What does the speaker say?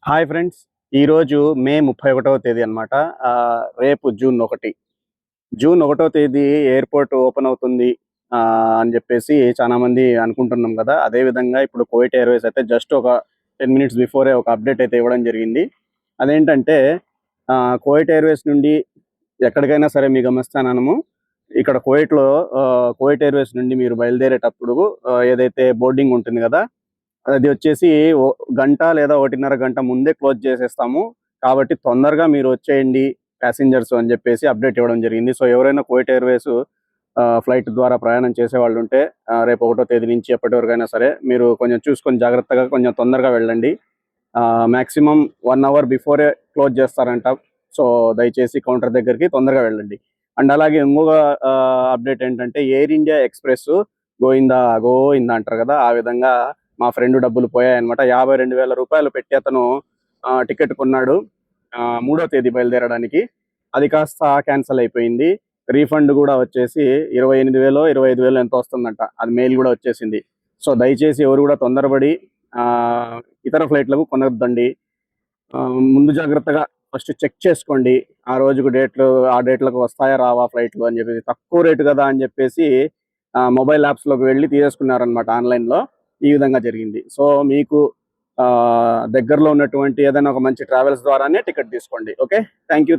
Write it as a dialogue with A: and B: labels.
A: Hi friends. ఈరోజు మే 31వ తేదీ అనమాట. రేపు జూన్ 1వ తేదీ ఎయిర్‌పోర్ట్ ఓపెన్ అవుతుంది అని చెప్పేసి చాలామంది అనుకుంటున్నాం కదా! అదేవిధంగా ఇప్పుడు కువైట్ ఎయిర్‌వేస్ అయితే జస్ట్ ఒక 10 మినిట్స్ బిఫోరే ఒక అప్డేట్ అయితే ఇవ్వడం జరిగింది. అదేంటంటే కువైట్ ఎయిర్‌వేస్ నుండి ఎక్కడికైనా సరే మీ గమ్యస్థానము ఇక్కడ కువైట్ ఎయిర్‌వేస్ నుండి మీరు బయలుదేరేటప్పుడు ఏదైతే బోర్డింగ్ ఉంటుంది కదా! అది వచ్చేసి గంట లేదా 1:30 గంట ముందే క్లోజ్ చేసేస్తాము. కాబట్టి తొందరగా మీరు వచ్చేయండి ప్యాసింజర్స్ అని చెప్పేసి అప్డేట్ ఇవ్వడం జరిగింది. సో ఎవరైనా కువైట్ ఎయిర్‌వేస్ ఫ్లైట్ ద్వారా ప్రయాణం చేసేవాళ్ళుంటే రేపు 1వ తేదీ నుంచి ఎప్పటి వరకైనా సరే మీరు కొంచెం చూసుకొని జాగ్రత్తగా కొంచెం తొందరగా వెళ్ళండి. మాక్సిమం 1 అవర్ బిఫోరే క్లోజ్ చేస్తారంట. సో దయచేసి కౌంటర్ దగ్గరికి తొందరగా వెళ్ళండి. అండ్ అలాగే ఇంకొక అప్డేట్ ఏంటంటే ఎయిర్ ఇండియా ఎక్స్‌ప్రెస్ గోయిందా అంటారు కదా! ఆ విధంగా మా ఫ్రెండ్ డబ్బులు పోయాయన్నమాట. 52,000 రూపాయలు పెట్టి అతను టికెట్ కొన్నాడు 3వ తేదీ బయలుదేరడానికి. అది కాస్త క్యాన్సిల్ అయిపోయింది. రీఫండ్ కూడా వచ్చేసి 28,000 25,000 ఎంతో వస్తుందంట. అది మెయిల్ కూడా వచ్చేసింది. సో దయచేసి ఎవరు కూడా తొందరపడి ఇతర ఫ్లైట్లకు కొనొద్దండి. ముందు జాగ్రత్తగా ఫస్ట్ చెక్ చేసుకోండి. ఆ రోజుకు ఆ డేట్లకు వస్తాయా రావా ఫ్లైట్లు అని చెప్పేసి. తక్కువ రేటు కదా అని చెప్పేసి మొబైల్ యాప్స్‌లోకి వెళ్ళి తీసేసుకున్నారనమాట ఆన్‌లైన్‌లో. ఈ విధంగా జరిగింది. సో మీకు దగ్గరలో ఉన్నటువంటి ఏదైనా ఒక మంచి ట్రావెల్స్ ద్వారానే టికెట్ తీసుకోండి. ఓకే. Thank you.